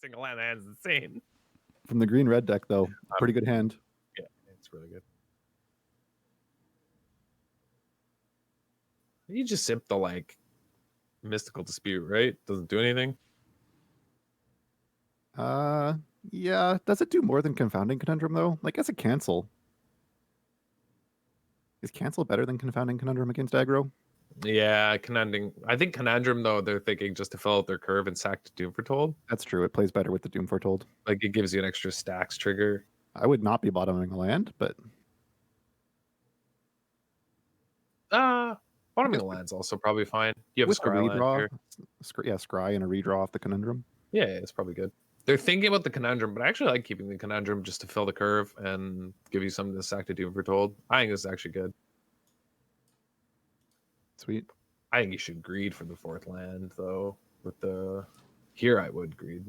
single land hand is insane. From the green red deck, though, pretty good hand. Yeah, it's really good. You just sip the like Mystical Dispute, right? Doesn't do anything. Yeah. Does it do more than Confounding Conundrum though? Like as a cancel, is cancel better than Confounding Conundrum against aggro? Yeah, Conundrum. I think Conundrum though they're thinking just to fill out their curve and sack to Doom Foretold. That's true. It plays better with the Doom Foretold. Like it gives you an extra stacks trigger. I would not be bottoming a land, but Bottoming the land's also probably fine. You have a scry land here. Yeah, scry and a redraw off the Conundrum. Yeah, it's probably good. They're thinking about the Conundrum, but I actually like keeping the Conundrum just to fill the curve and give you something to sack to Doom Foretold. I think this is actually good. Sweet. I think you should greed for the 4th land, though. With the... Here I would greed.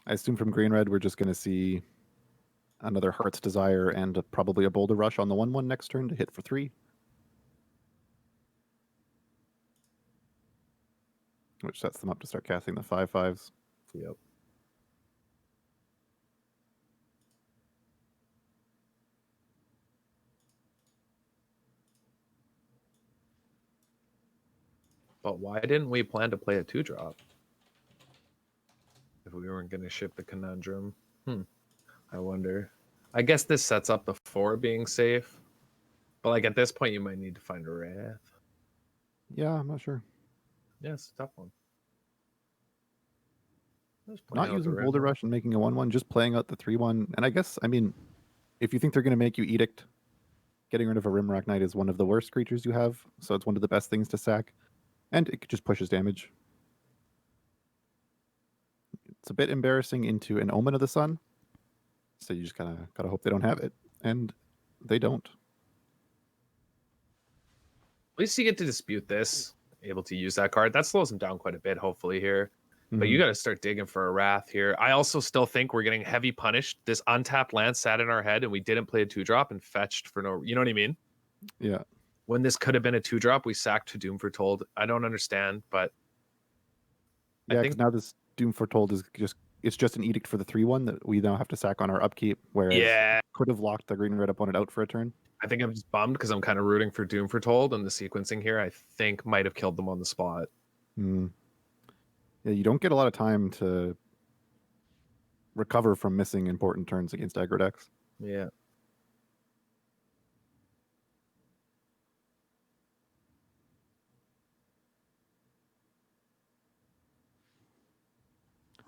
I assume from green red we're just going to see another Heart's Desire and probably a Boulder Rush on the 1/1 next turn to hit for 3. Which sets them up to start casting the 5/5s. Yep. But why didn't we plan to play a 2-drop? If we weren't going to ship the Conundrum. I wonder. I guess this sets up the 4 being safe. But like at this point you might need to find a Wrath. Yeah, I'm not sure. Yeah, it's a tough one. Not using Boulder Rush and making a 1/1, just playing out the 3/1. And I guess, I mean, if you think they're going to make you Edict, getting rid of a Rimrock Knight is one of the worst creatures you have. So it's one of the best things to sack. And it just pushes damage. It's a bit embarrassing into an Omen of the Sun. So you just kind of got to hope they don't have it. And they don't. At least you get to dispute this, able to use that card. That slows them down quite a bit, hopefully, here. But you got to start digging for a Wrath here. I also still think we're getting heavy punished. This untapped land sat in our head and we didn't play a 2-drop and fetched for no... You know what I mean? Yeah. When this could have been a 2-drop, we sacked to Doom Foretold. I don't understand, but... Yeah, because now this Doom Foretold is just an Edict for the 3/1 that we now have to sack on our upkeep, whereas could have locked the green and red opponent out for a turn. I think I'm just bummed because I'm kind of rooting for Doom Foretold, and the sequencing here I think might have killed them on the spot. Yeah, you don't get a lot of time to recover from missing important turns against aggro decks. Yeah.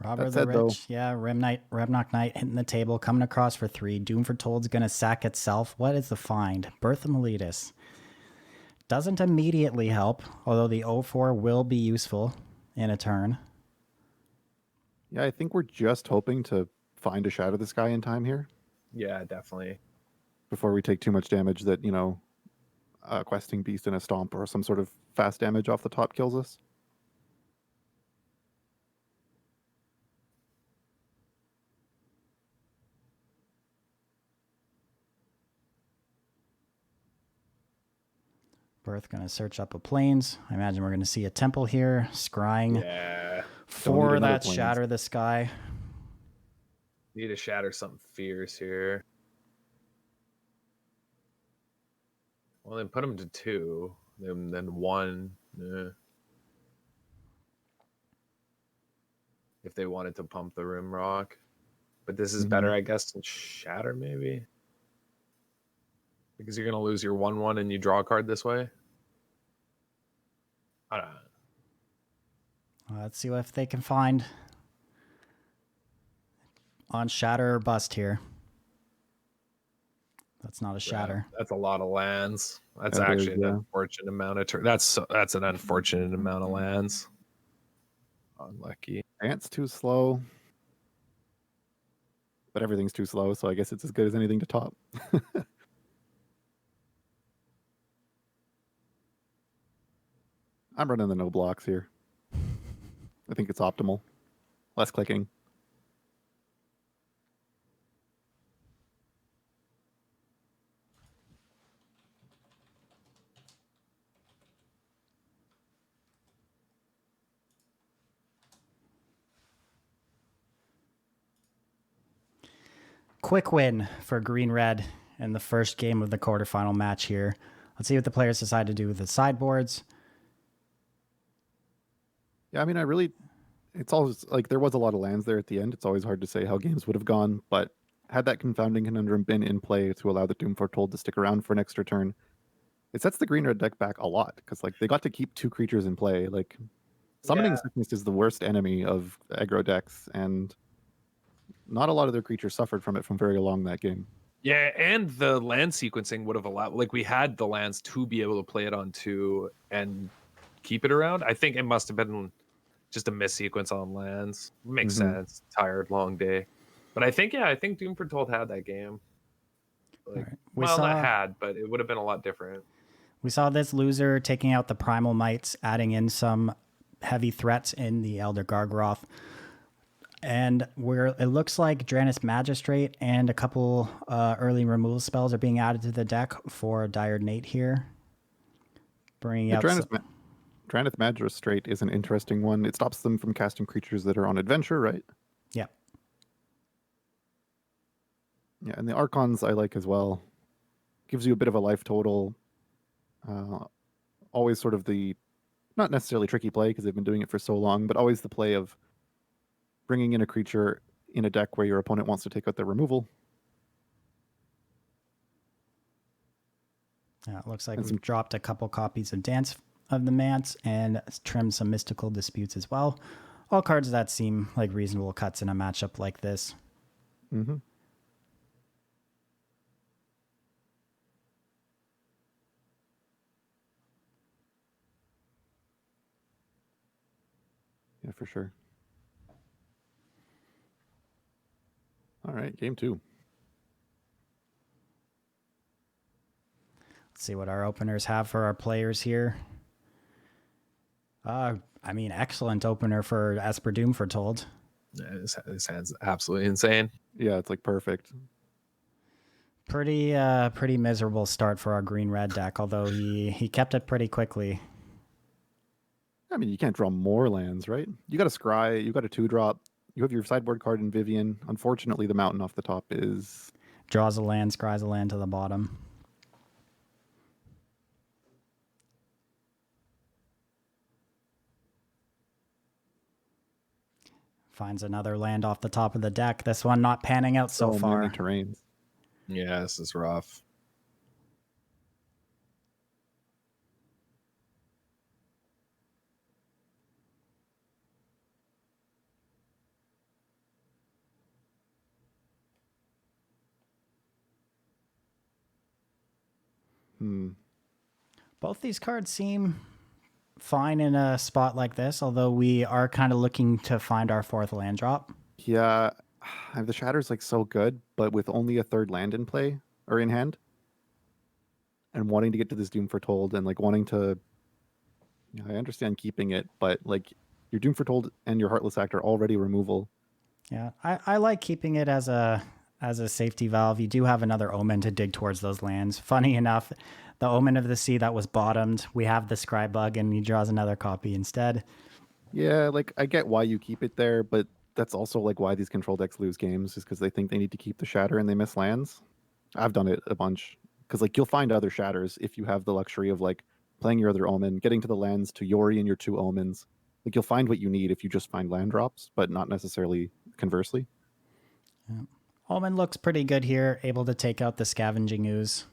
Robber the Rich, yeah, Remnock Knight hitting the table, coming across for 3. Doom Foretold's going to sack itself. What is the find? Birth of Meletus. Doesn't immediately help, although the 0/4 will be useful in a turn. Yeah, I think we're just hoping to find a Shadow the Sky in time here. Yeah, definitely. Before we take too much damage that, you know, a Questing Beast and a Stomp or some sort of fast damage off the top kills us. Birth going to search up a Plains. I imagine we're going to see a Temple here, scrying for that Plains. Shatter the Sky. Need to shatter something fierce here. Well, then put them to 2, then 1. If they wanted to pump the Rimrock. But this is better, I guess, than Shatter, maybe? Because you're going to lose your 1/1 and you draw a card this way? I don't know. Well, let's see if they can find on Shatter or Bust here. That's not a Shatter. Yeah, that's a lot of lands. That's actually an unfortunate amount of that's an unfortunate amount of lands. Unlucky. Ant's too slow. But everything's too slow, so I guess it's as good as anything to top. I'm running the no blocks here. I think it's optimal. Less clicking. quick win for Green-Red in the first game of the quarterfinal match here. Let's see what the players decide to do with the sideboards. Yeah, I mean, it's always like there was a lot of lands there at the end. It's always hard to say how games would have gone, but had that confounding conundrum been in play to allow the Doom Foretold to stick around for an extra turn, it sets the green-red deck back a lot because like they got to keep 2 creatures in play. Like Summoning Sickness is the worst enemy of aggro decks, and not a lot of their creatures suffered from it from very long that game. Yeah, and the land sequencing would have allowed, like we had the lands to be able to play it on 2 and keep it around. I think it must have been just a missequence on lands. Makes sense. Tired, long day. But I think Doom Foretold had that game. Like, right. Not had, but it would have been a lot different. We saw this loser taking out the Primal Mites, adding in some heavy threats in the Elder Gargaroth. And where it looks like Draenith Magistrate and a couple early removal spells are being added to the deck for Dire Nate here. Bringing out Draenith Magistrate is an interesting one. It stops them from casting creatures that are on adventure, right? Yeah. Yeah, and the Archons I like as well. Gives you a bit of a life total. Always sort of the, not necessarily tricky play because they've been doing it for so long, but always the play of bringing in a creature in a deck where your opponent wants to take out their removal. It looks like we've dropped a couple copies of Dance of the Mance and trimmed some Mystical Disputes as well. All cards that seem like reasonable cuts in a matchup like this. Mm-hmm. Yeah, for sure. All right, game 2. Let's see what our openers have for our players here. I mean, excellent opener for Esper Doom Foretold. Yeah, this hand's absolutely insane. Yeah, it's like perfect. Pretty miserable start for our green-red deck, although he kept it pretty quickly. I mean, you can't draw more lands, right? You got a Scry, you got a 2-drop, you have your sideboard card in Vivian. Unfortunately, the mountain off the top is... Draws a land, scries a land to the bottom. Finds another land off the top of the deck. This one not panning out so far. Many terrains. Yeah, this is rough. Both these cards seem fine in a spot like this, although we are kind of looking to find our 4th land drop. Yeah, the Shatter's like so good, but with only a 3rd land in play or in hand, and wanting to get to this Doom Foretold and like wanting to, I understand keeping it, but like your Doom Foretold and your Heartless Act are already removal. Yeah, I like keeping it as a safety valve. You do have another Omen to dig towards those lands. Funny enough, the Omen of the Sea that was bottomed, we have the Scry Bug, and he draws another copy instead. Yeah, like I get why you keep it there, but that's also like why these control decks lose games, is because they think they need to keep the Shatter and they miss lands. I've done it a bunch because like you'll find other Shatters if you have the luxury of like playing your other Omen, getting to the lands to Yori and your 2 Omens. Like you'll find what you need if you just find land drops, but not necessarily conversely. Yeah. Omen looks pretty good here, able to take out the Scavenging Ooze.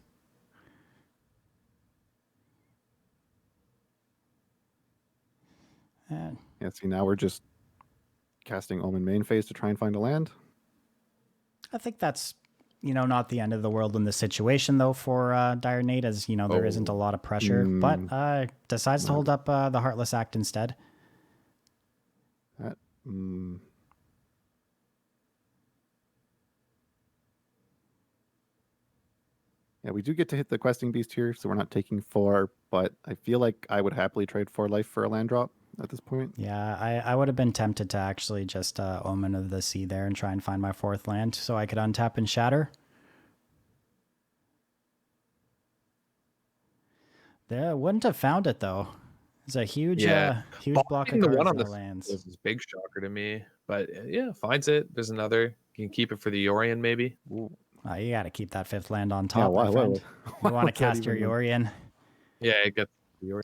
Yeah, see, now we're just casting Omen main phase to try and find a land. I think that's, not the end of the world in this situation, though, for Dire Nate, as, there isn't a lot of pressure. But decides to hold up the Heartless Act instead. Yeah, we do get to hit the Questing Beast here, so we're not taking 4, but I feel like I would happily trade 4 life for a land drop at this point. Yeah, I would have been tempted to actually just Omen of the Sea there and try and find my 4th land so I could untap and shatter. There, wouldn't have found it, though. It's a huge block of cards one on in the the lands. This is big shocker to me, but yeah, finds it. There's another. You can keep it for the Yorion, maybe. Ooh. You got to keep that 5th land on Yeah, top, my friend. You want to cast your Yorion. Yeah, it gets the Yorion.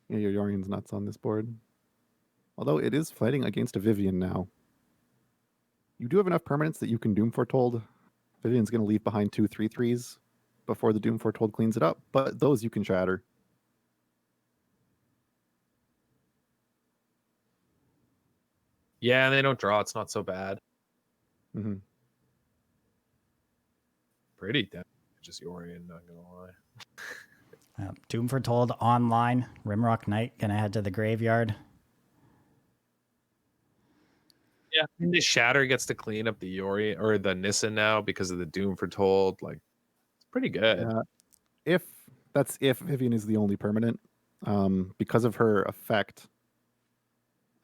Yeah, your Yorion's nuts on this board. Although it is fighting against a Vivian now. You do have enough permanents that you can Doom Foretold. Vivian's going to leave behind 2 3/3s before the Doom Foretold cleans it up, but those you can shatter. Yeah, and they don't draw. It's not so bad. Mm-hmm. Pretty damage, just Yorion, not gonna lie. Doom Foretold online. Rimrock Knight gonna head to the graveyard. Yeah, and the Shatter gets to clean up the Yorion or the Nissa now because of the Doom Foretold. Like, it's pretty good. If Vivian is the only permanent, because of her effect,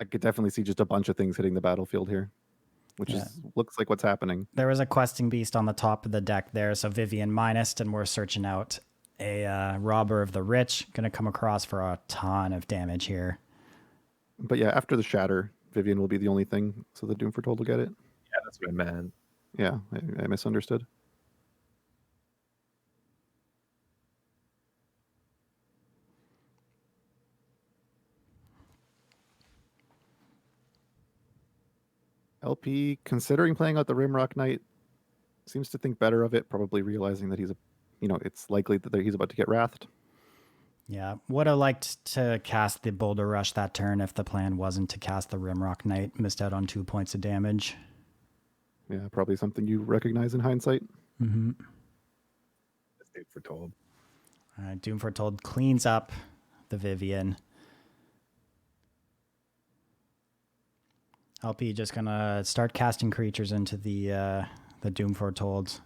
I could definitely see just a bunch of things hitting the battlefield here, which looks like what's happening. There was a questing beast on the top of the deck there, so Vivian minused, and we're searching out a Robber of the Rich. Gonna come across for a ton of damage here. But yeah, after the Shatter, Vivian will be the only thing, so the Doom Foretold will get it. Yeah, that's what I meant. Yeah, I misunderstood. LP, considering playing out the Rimrock Knight, seems to think better of it, probably realizing that it's likely that he's about to get wrathed. Yeah, would have liked to cast the Boulder Rush that turn if the plan wasn't to cast the Rimrock Knight. Missed out on 2 points of damage. Yeah, probably something you recognize in hindsight. Mm-hmm. Doom Foretold. Doom Foretold cleans up the Vivian. LP just gonna start casting creatures into the Doom Foretold.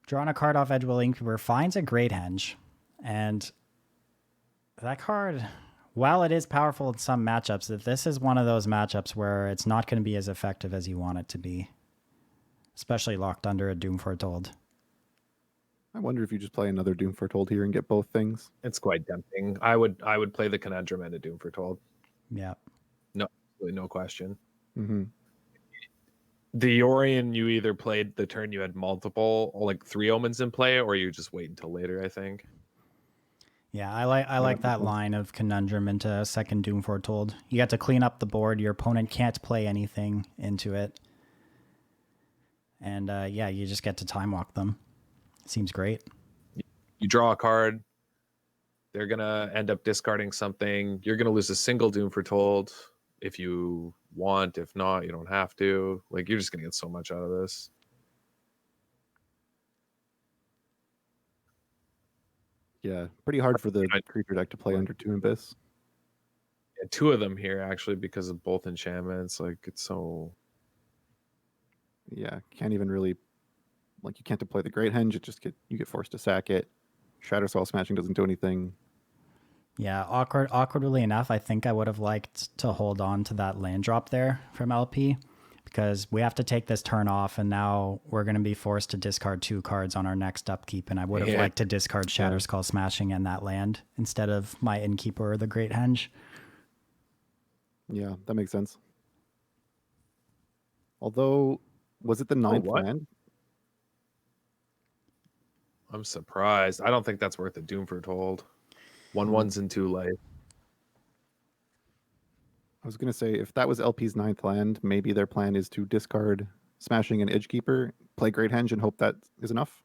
Drawing a card off Edgewell Innkeeper finds a Great Henge, and that card, while it is powerful in some matchups, this is one of those matchups where it's not going to be as effective as you want it to be, especially locked under a Doom Foretold. I wonder if you just play another Doom Foretold here and get both things. It's quite tempting. I would play the Conundrum and a Doom Foretold. Yeah. No, absolutely no question. Mm-hmm. The Yorion, you either played the turn you had multiple, like 3 omens in play, or you just wait until later, I think. Yeah, I like that line of Conundrum into a second Doom Foretold. You got to clean up the board. Your opponent can't play anything into it. And you just get to time walk them. Seems great. You draw a card. They're going to end up discarding something. You're going to lose a single Doom Foretold if you want. If not, you don't have to. Like, you're just going to get so much out of this. Yeah, pretty hard for the creature deck to play under 2 Abyss. Yeah, 2 of them here, actually, because of both enchantments. Like, it's so... Yeah, can't even really... Like, you can't deploy the Great Henge. You get forced to sack it. Shatter Soul Smashing doesn't do anything. Yeah, awkwardly enough, I think I would have liked to hold on to that land drop there from LP, because we have to take this turn off, and now we're going to be forced to discard 2 cards on our next upkeep, and I would have liked to discard Shatter Skull Smashing and that land instead of my Innkeeper or the Great Henge. Yeah, that makes sense. Although, was it the 9th land? I'm surprised. I don't think that's worth a Doom Foretold. 1/1s and 2 life. I was going to say, if that was LP's 9th land, maybe their plan is to discard Smashing and Edgekeeper, play Great Henge, and hope that is enough.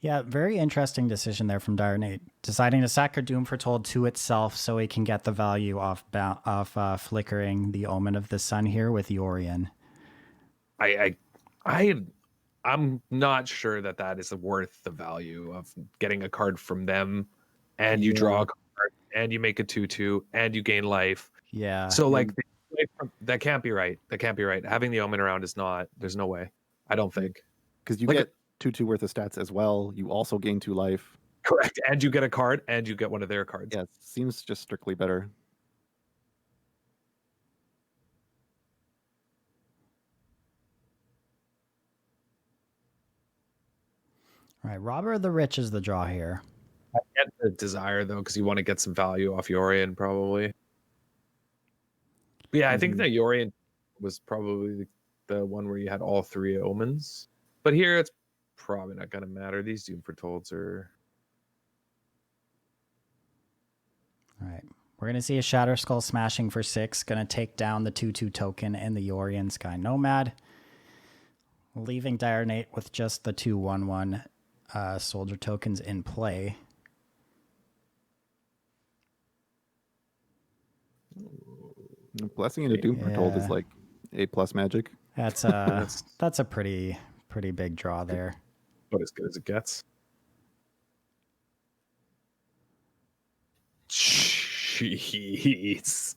Yeah, very interesting decision there from Dire Nate, deciding to sack her Doom Foretold to itself so he can get the value off flickering the Omen of the Sun here with Yorion. I'm not sure that is worth the value of getting a card from them, and you draw a card, and you make a 2/2, and you gain life. Yeah. So that can't be right. That can't be right. Having the Omen around is not. There's no way. I don't think. Because you get 2/2 worth of stats as well. You also gain 2 life. Correct, and you get a card, and you get one of their cards. Yeah, it seems just strictly better. All right, Robber of the Rich is the draw here. I get the Desire, though, because you want to get some value off Yorion, probably. But yeah, I think the Yorion was probably the one where you had all 3 omens. But here it's probably not going to matter. These Doom Fortolds are... All right. We're going to see a Shatter Skull smashing for 6. Going to take down the 2/2 token and the Yorion Sky Nomad. Leaving Direnate with just the 2/1/1 soldier tokens in play. Blessing into Doom Foretold is like A+ magic. That's a pretty big draw there. But as good as it gets. Jeez.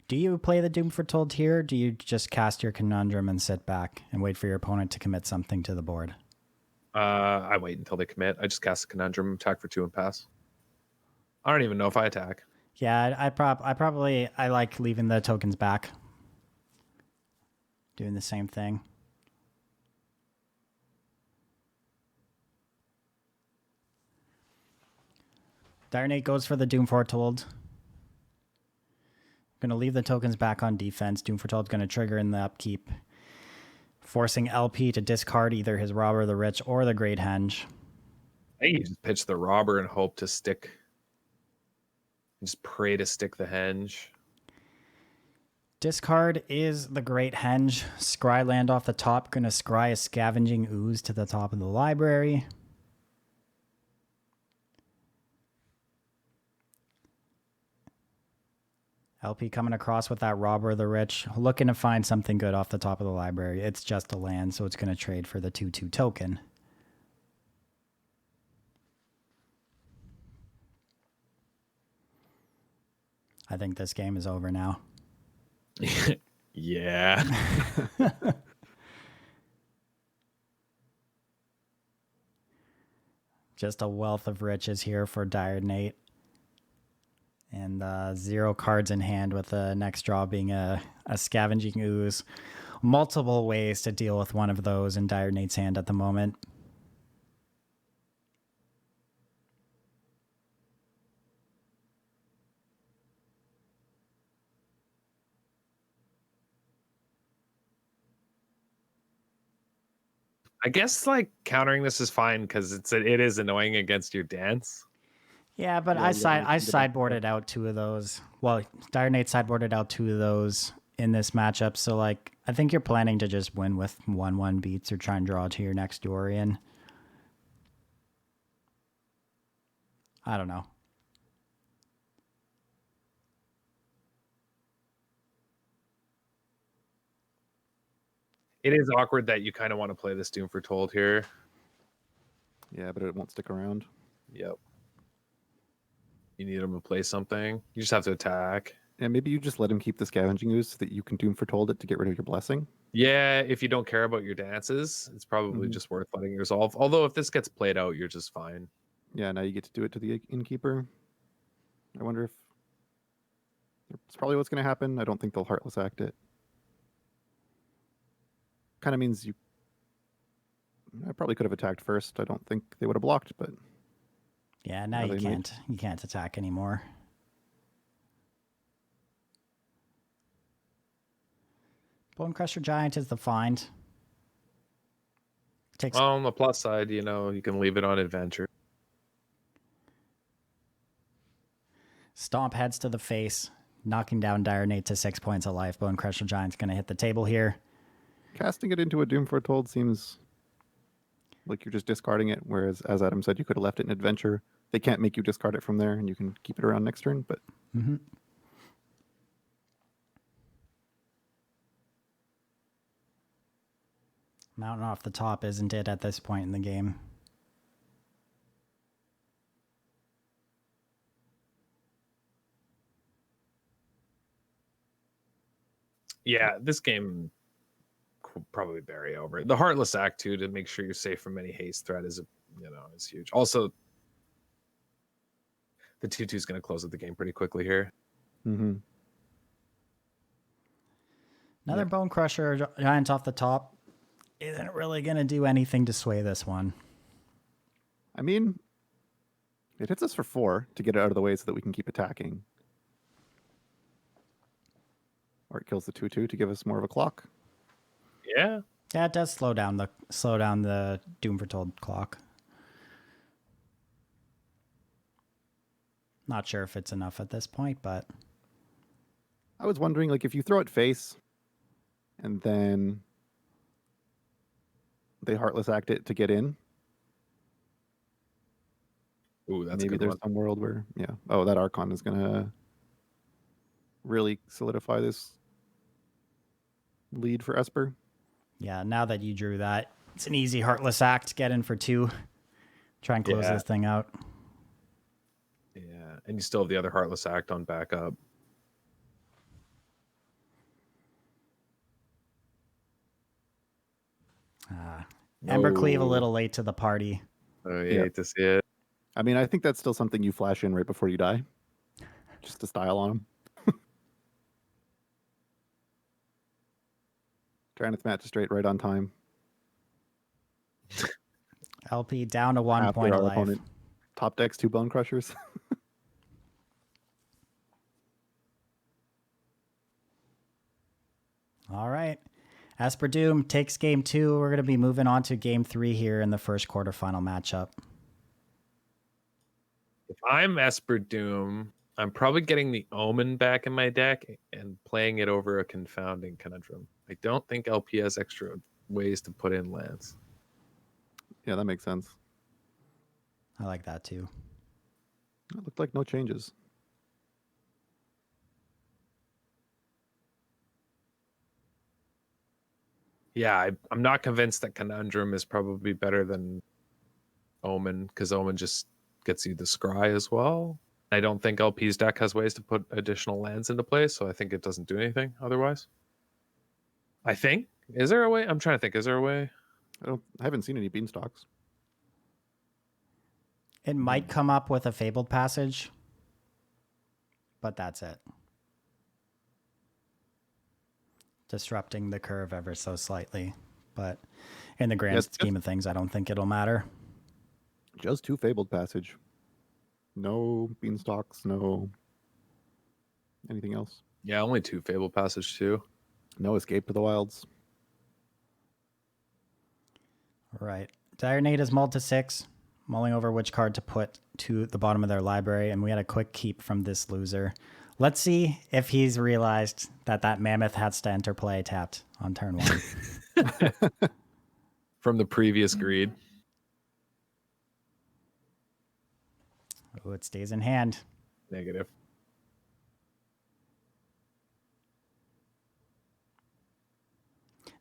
Do you play the Doom Foretold here, or do you just cast your Conundrum and sit back and wait for your opponent to commit something to the board? I wait until they commit. I just cast a Conundrum, attack for 2 and pass. I don't even know if I attack. Yeah, I like leaving the tokens back. Doing the same thing. Direnate goes for the Doom Foretold. Going to leave the tokens back on defense. Doom Foretold going to trigger in the upkeep, forcing LP to discard either his Robber of the Rich or the Great Henge. I think you just pitch the Robber and hope to stick. Just pray to stick the Henge. Discard is the Great Henge. Scry land off the top. Going to scry a Scavenging Ooze to the top of the library. LP coming across with that Robber of the Rich, looking to find something good off the top of the library. It's just a land, so it's going to trade for the 2/2 token. I think this game is over now. Yeah. Just a wealth of riches here for Direnate. And 0 cards in hand, with the next draw being a Scavenging Ooze. Multiple ways to deal with one of those in Direnate's hand at the moment. I guess like countering this is fine because it is annoying against your dance. Yeah, but I sideboarded out 2 of those. Well, Direnate sideboarded out 2 of those in this matchup. So like, I think you're planning to just win with 1/1 beats or try and draw to your next Yorion. I don't know. It is awkward that you kind of want to play this Doom Foretold here. Yeah, but it won't stick around. Yep. You need him to play something. You just have to attack. And maybe you just let him keep the Scavenging Ooze so that you can Doom Foretold it to get rid of your Blessing. Yeah, if you don't care about your dances, it's probably just worth letting it resolve. Although if this gets played out, you're just fine. Yeah, now you get to do it to the Innkeeper. I wonder if... It's probably what's going to happen. I don't think they'll Heartless Act it. Kind of means you... I probably could have attacked first. I don't think they would have blocked, but... Yeah, now you can't attack anymore. Bonecrusher Giant is the find. Well, on the plus side, you can leave it on adventure. Stomp heads to the face, knocking down Direnate to 6 points of life. Bonecrusher Giant's going to hit the table here. Casting it into a Doom Foretold seems like you're just discarding it, whereas, as Adam said, you could have left it in adventure. They can't make you discard it from there, and you can keep it around next turn, but... Mountain off the top, isn't it, at this point in the game? Yeah, this game could probably bury over. The Heartless Act, too, to make sure you're safe from any haste threat is huge. Also, the 2/2 is going to close out the game pretty quickly here. Another Bonecrusher Giant off the top. isn't really going to do anything to sway this one. I mean, it hits us for 4 to get it out of the way so that we can keep attacking. Or it kills the 2/2 to give us more of a clock. Yeah. Yeah, it does slow down the Doom Foretold clock. Not sure if it's enough at this point, but I was wondering, like, if you throw it face and then they Heartless Act it to get in. Ooh, that's maybe a good there's one. some world where, yeah. Oh, that Archon is gonna really solidify this lead for Esper. yeah, now that you drew that, it's an easy Heartless Act. Get in for 2. Try and close this thing out. Yeah, and you still have the other Heartless Act on backup. Embercleave a little late to the party. Oh, you hate to see it. I mean, I think that's still something you flash in right before you die. Just to style on him. Trying to match straight right on time. LP down to 1 After point of our life. opponent top decks 2 Bone Crushers. All right. Esper Doom takes game 2. We're going to be moving on to game 3 here in the first quarterfinal matchup. If I'm Esper Doom, I'm probably getting the Omen back in my deck and playing it over a Confounding Conundrum. I don't think LP has extra ways to put in lands. Yeah, that makes sense. I like that too. It looked like no changes. Yeah, I'm not convinced that Conundrum is probably better than Omen, because Omen just gets you the scry as well. I don't think LP's deck has ways to put additional lands into play, so I think it doesn't do anything otherwise. I think. Is there a way? I'm trying to think. Is there a way? I haven't seen any Beanstalks. It might come up with a Fabled Passage, but that's it. Disrupting the curve ever so slightly, but in the grand scheme of things, I don't think it'll matter. Just 2 Fabled Passage. No Beanstalks, no anything else. Yeah, only 2 Fable Passage too. No Escape to the Wilds. All right. Dire Nate is mulled to 6, mulling over which card to put to the bottom of their library, and we had a quick keep from this loser. Let's see if he's realized that Mammoth has to enter play tapped on turn 1. From the previous greed. Oh, it stays in hand. Negative.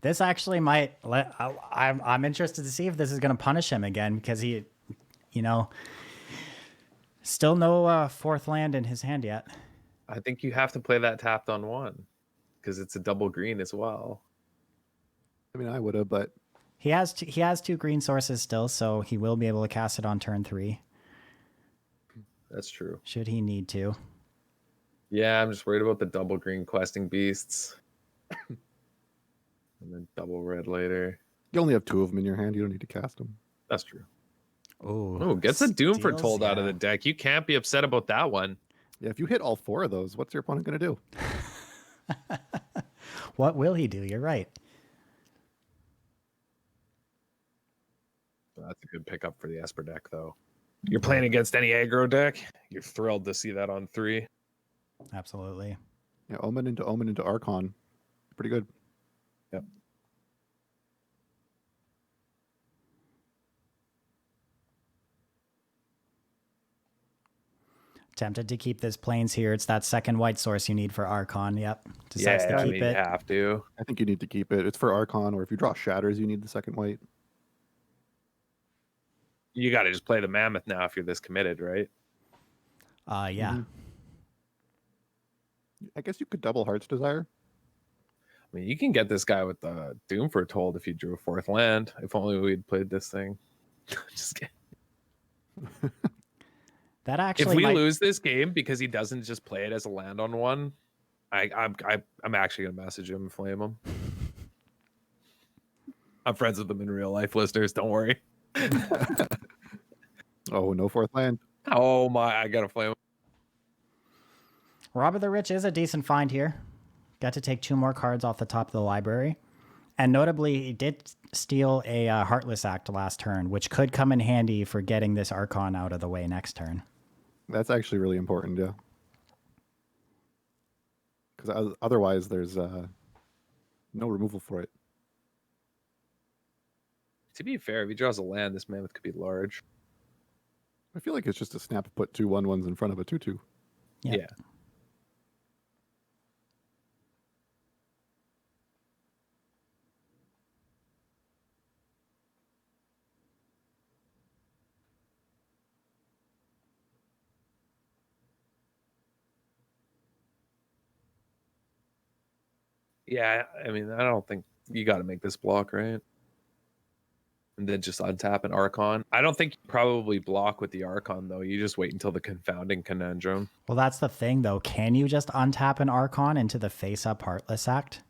This actually might I'm interested to see if this is going to punish him again, because he, still no fourth land in his hand yet. I think you have to play that tapped on 1 because it's a double green as well. I mean, I would have, but he has 2 green sources still, so he will be able to cast it on turn 3. That's true. Should he need to. Yeah, I'm just worried about the double green questing beasts. And then double red later. you only have 2 of them in your hand. You don't need to cast them. That's true. Oh, gets a Doom Foretold out of the deck. You can't be upset about that one. Yeah, if you hit all 4 of those, what's your opponent going to do? What will he do? You're right. That's a good pickup for the Esper deck, though. You're playing against any aggro deck. You're thrilled to see that on 3. Absolutely. Yeah, Omen into Archon. Pretty good. Yep. Tempted to keep this plains here. It's that second white source you need for Archon. Yep. Decides to keep it. You have to. I think you need to keep it. It's for Archon, or if you draw Shatters, you need the second white. You got to just play the Mammoth now if you're this committed, right? Yeah. Mm-hmm. I guess you could double Heart's Desire. I mean, you can get this guy with the Doom Foretold if you drew a 4th land. If only we'd played this thing. Just kidding. That actually, if we lose this game because he doesn't just play it as a land on 1, I'm actually gonna message him and flame him. I'm friends with them in real life, listeners. Don't worry. Oh, no fourth land. Oh my, I got to flame. Rob of the Rich is a decent find here. Got to take 2 more cards off the top of the library. And notably, he did steal a Heartless Act last turn, which could come in handy for getting this Archon out of the way next turn. That's actually really important, yeah. Because otherwise, there's no removal for it. To be fair, if he draws a land, this mammoth could be large. I feel like it's just a snap to put 2 1/1s in front of a 2/2. Yeah. Yeah, I mean, I don't think you got to make this block, right? And then just untap an Archon. I don't think you probably block with the Archon, though. You just wait until the confounding conundrum. Well, that's the thing, though. Can you just untap an Archon into the face-up Heartless Act?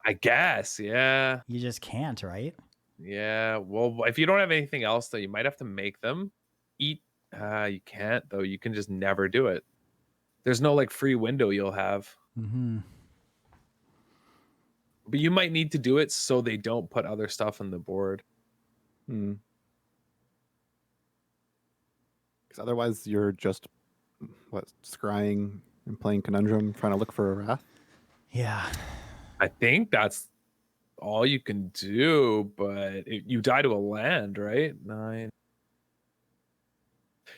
I guess, yeah. You just can't, right? Yeah, well, if you don't have anything else, though, you might have to make them eat. You can't, though. You can just never do it. There's no, like, free window you'll have. Mm-hmm. But you might need to do it so they don't put other stuff on the board. Because otherwise, you're just, scrying and playing Conundrum, trying to look for a Wrath? Yeah. I think that's all you can do, but you die to a land, right? 9.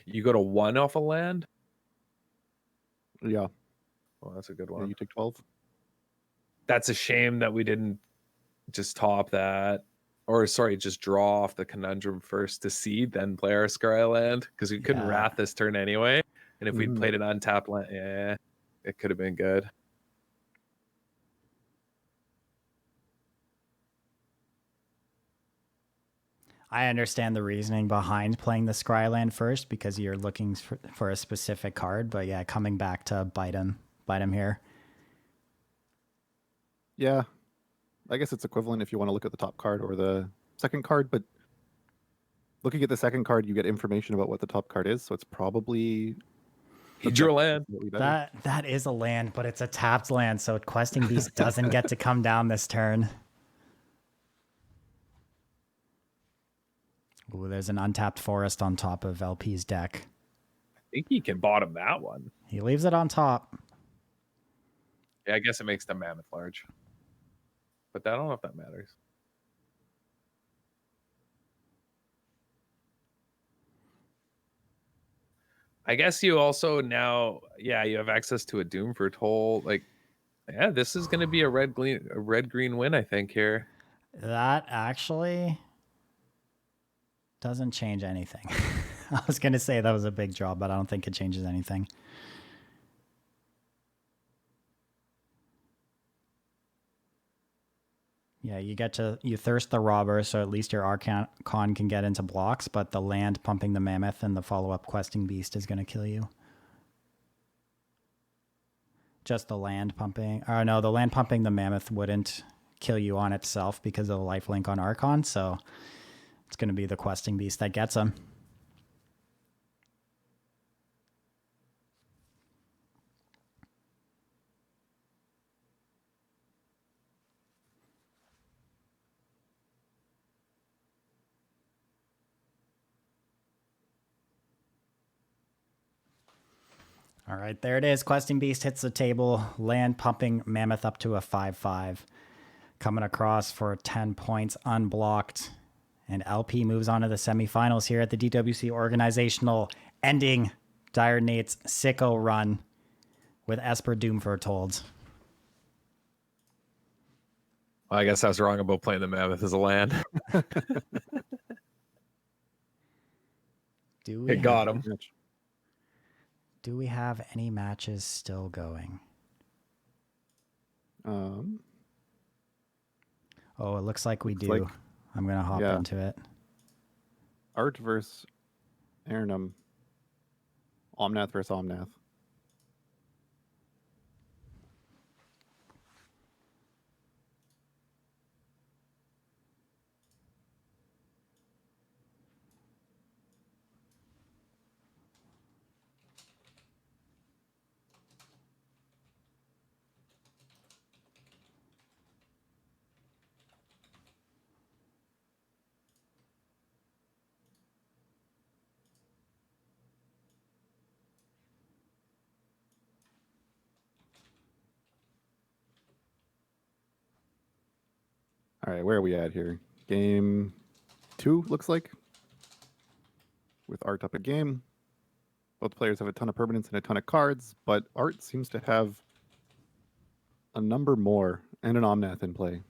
You go to 1 off a land? Yeah. Well, that's a good Yeah, one. you take 12. That's a shame that we didn't just top that. Or, sorry, just draw off the Conundrum first to seed, then play our Scry land. Because we couldn't Wrath this turn anyway. And if we'd played an untapped land, yeah, it could have been good. I understand the reasoning behind playing the Scry land first because you're looking for a specific card. But yeah, coming back to bite him here. Yeah. I guess it's equivalent if you want to look at the top card or the second card, but looking at the second card, you get information about what the top card is, so it's probably... He drew a land. That is a land, but it's a tapped land, so Questing Beast doesn't get to come down this turn. Ooh, there's an untapped forest on top of LP's deck. I think he can bottom that one. He leaves it on top. Yeah, I guess it makes the mammoth large. But I don't know if that matters. I guess you also now, you have access to a Doomford Hole. Like, yeah, this is going to be a red-green win, I think, here. That actually doesn't change anything. I was going to say that was a big draw, but I don't think it changes anything. Yeah, you thirst the robber, so at least your Archon can get into blocks, but the land pumping the mammoth and the follow-up questing beast is going to kill you. Just the land pumping. Or no, the land pumping the mammoth wouldn't kill you on itself because of the lifelink on Archon, so it's going to be the questing beast that gets him. All right, there it is. Questing Beast hits the table. Land pumping Mammoth up to a 5/5. Coming across for 10 points unblocked. And LP moves on to the semifinals here at the DWC Organizational, ending Dire Nate's sicko run with Esper Doom Foretold. Well, I guess I was wrong about playing the mammoth as a land. It got him. Do we have any matches still going? Oh, it looks like we do. I'm going to hop into it. Art versus Arnhem. Omnath versus Omnath. All right, where are we at here? Game 2, looks like. With Art up a game. Both players have a ton of permanents and a ton of cards, but Art seems to have a number more and an Omnath in play.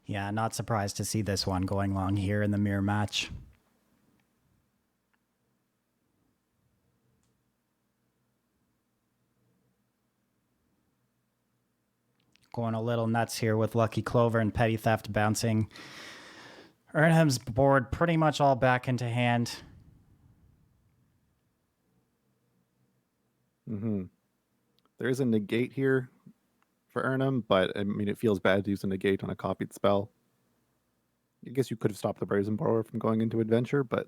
Yeah, not surprised to see this one going long here in the mirror match. Going a little nuts here with Lucky Clover and Petty Theft bouncing Ernham's board pretty much all back into hand. There is a negate here for Ernham, but I mean, it feels bad to use a negate on a copied spell. I guess you could have stopped the Brazen Borrower from going into Adventure, but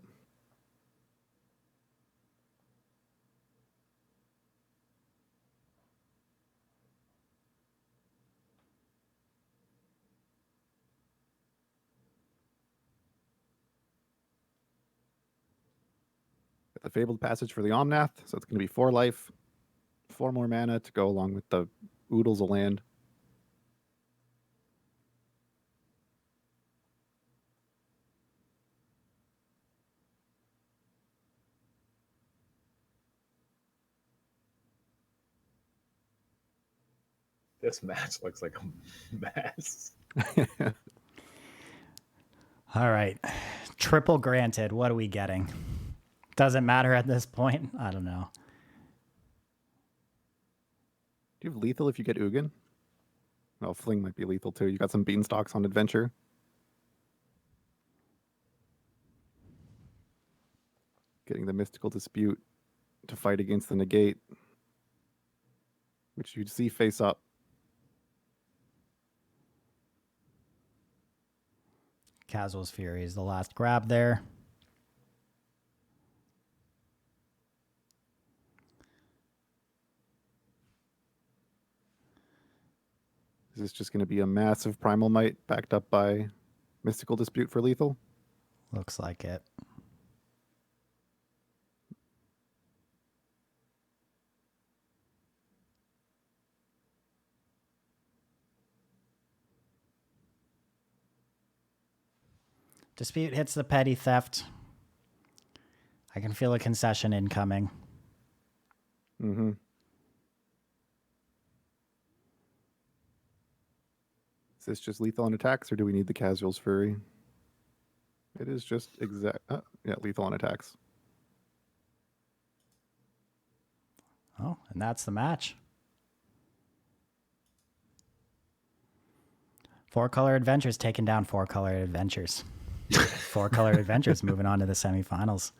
the Fabled Passage for the Omnath, so it's going to be 4 life, 4 more mana to go along with the Oodles of land. This match looks like a mess. All right. Triple granted. What are we getting? Doesn't matter at this point. I don't know. Do you have lethal if you get Ugin? Well, Fling might be lethal too. You got some Beanstalks on Adventure. Getting the Mystical Dispute to fight against the Negate, which you'd see face up. Casual's Fury is the last grab there. Is this just going to be a massive Primal Might backed up by Mystical Dispute for lethal? Looks like it. Dispute hits the Petty Theft. I can feel a concession incoming. Mm-hmm. Is this just lethal on attacks, or do we need the Casual's Fury? It is just lethal on attacks. Oh, and that's the match. 4-color Adventures taking down 4-color Adventures. 4-color Adventures moving on to the semifinals.